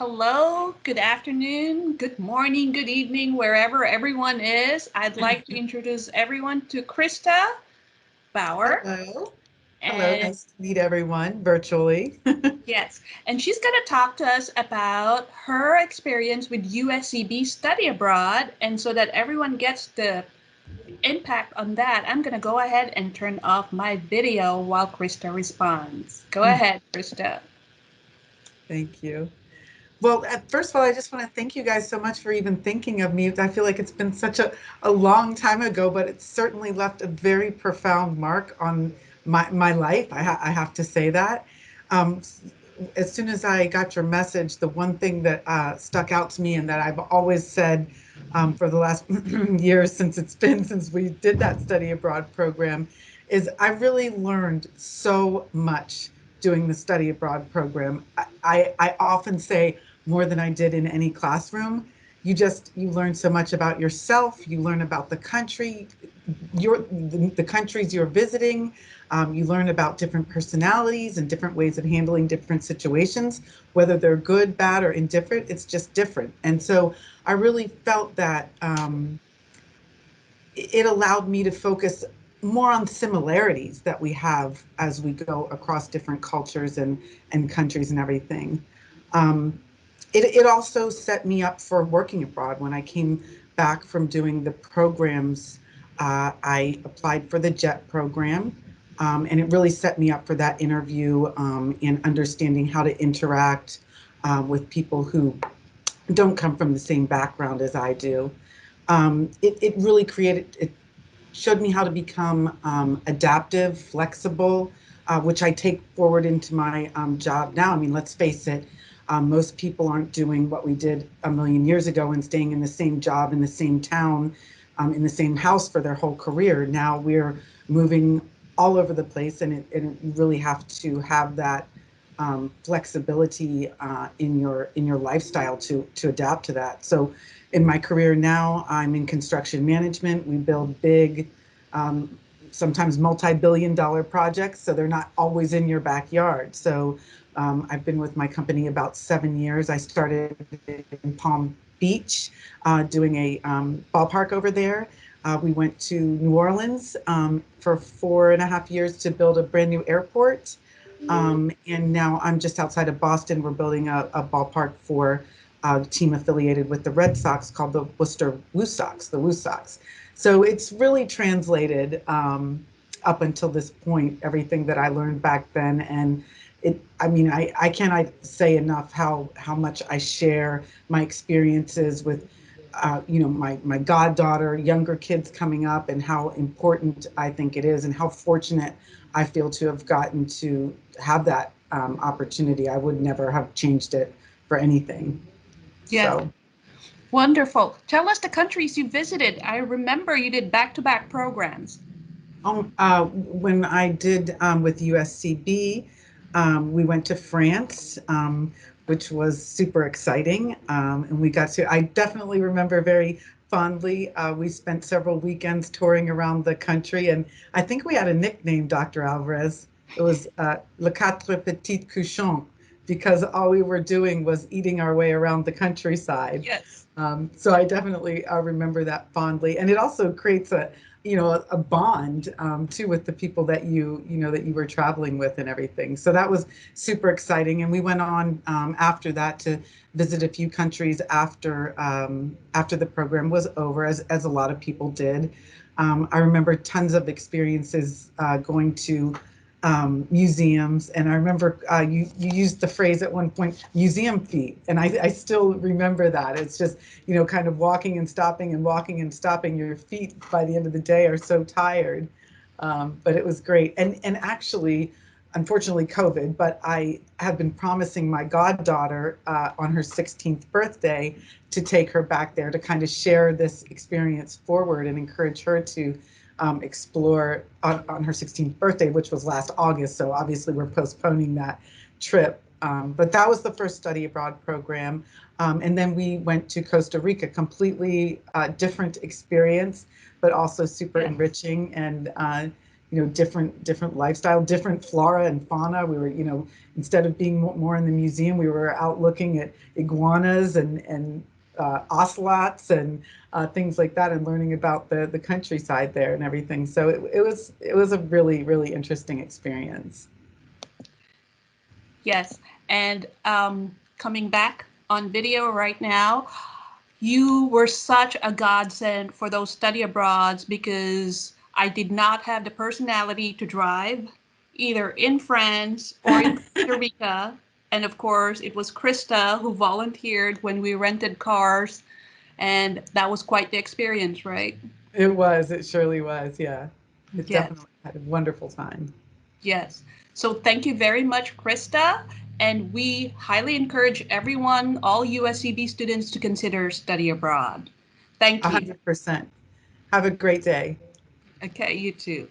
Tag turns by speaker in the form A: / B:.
A: Hello, good afternoon, good morning, good evening, wherever everyone is. I'd like to introduce everyone to Christa Bauer.
B: Hello. Hello.
A: And
B: Nice to meet everyone virtually.
A: yes, and she's going to talk to us about her experience with USCB study abroad. And so that everyone gets the impact on that, I'm going to go ahead and turn off my video while Christa responds. Go ahead, Christa.
B: Thank you. Well, first of all, I just want to thank you guys so much for even thinking of me. I feel like it's been such a long time ago, but it's certainly left a very profound mark on my life. I have to say that. Um, as soon as I got your message, the one thing that stuck out to me and that I've always said for the last years since we did that study abroad program is I really learned so much doing the study abroad program. I often say more than I did in any classroom. You learn so much about yourself. You learn about the country, the countries you're visiting. You learn about different personalities and different ways of handling different situations, whether they're good, bad, or indifferent. It's just different. And so I really felt that it allowed me to focus more on similarities that we have as we go across different cultures and countries and everything. Um, it also set me up for working abroad. When I came back from doing the programs, I applied for the JET program, and it really set me up for that interview and understanding how to interact with people who don't come from the same background as I do. It really it showed me how to become adaptive, flexible, which I take forward into my job now. I mean, let's face it, most people aren't doing what we did a million years ago and staying in the same job, in the same town, in the same house for their whole career. Now we're moving all over the place, and you really have to have that flexibility in your lifestyle to adapt to that. So, in my career now, I'm in construction management. We build big, um, sometimes multi-billion-dollar projects, so they're not always in your backyard. So, I've been with my company about 7 years. I started in Palm Beach, doing a ballpark over there. We went to New Orleans for 4.5 years to build a brand new airport. And now I'm just outside of Boston. We're building a ballpark for a team affiliated with the Red Sox called the Worcester Woo Sox, the Woo Sox. So it's really translated up until this point, everything that I learned back then. And I mean, I cannot say enough how much I share my experiences with my goddaughter, younger kids coming up, and how important I think it is, and how fortunate I feel to have gotten to have that opportunity. I would never have changed it for anything.
A: Yes,
B: So,
A: wonderful. Tell us the countries you visited. I remember you did back-to-back programs.
B: when I did with USCB, we went to France, which was super exciting. And we got to, I definitely remember very fondly, we spent several weekends touring around the country. And I think we had a nickname, Dr. Alvarez. It was Le Quatre Petites Cochons, because all we were doing was eating our way around the countryside.
A: Yes.
B: So I definitely remember that fondly, and it also creates a bond too with the people that that you were traveling with and everything. So that was super exciting, and we went on after that to visit a few countries after the program was over, as a lot of people did. I remember tons of experiences going to museums. And I remember you used the phrase at one point, museum feet. And I still remember that. It's just, kind of walking and stopping and walking and stopping. Your feet by the end of the day are so tired. But it was great. And actually, unfortunately, COVID, but I have been promising my goddaughter on her 16th birthday to take her back there to kind of share this experience forward and encourage her to explore on her 16th birthday, which was last August. So obviously we're postponing that trip. But that was the first study abroad program. And then we went to Costa Rica, completely different experience, but also super
A: Yes.
B: enriching. And different lifestyle, different flora and fauna. We were, instead of being more in the museum, we were out looking at iguanas and ocelots and things like that, and learning about the countryside there and everything. So it was a really, really interesting experience.
A: Yes, and coming back on video right now, you were such a godsend for those study abroads because I did not have the personality to drive either in France or in Costa Rica. And of course, it was Christa who volunteered when we rented cars, and that was quite the experience, right?
B: It surely was, yeah. It
A: Yes.
B: definitely had a wonderful time.
A: Yes. So thank you very much, Christa. And we highly encourage everyone, all USCB students, to consider study abroad. Thank you.
B: 100%. Have a great day.
A: Okay, you too.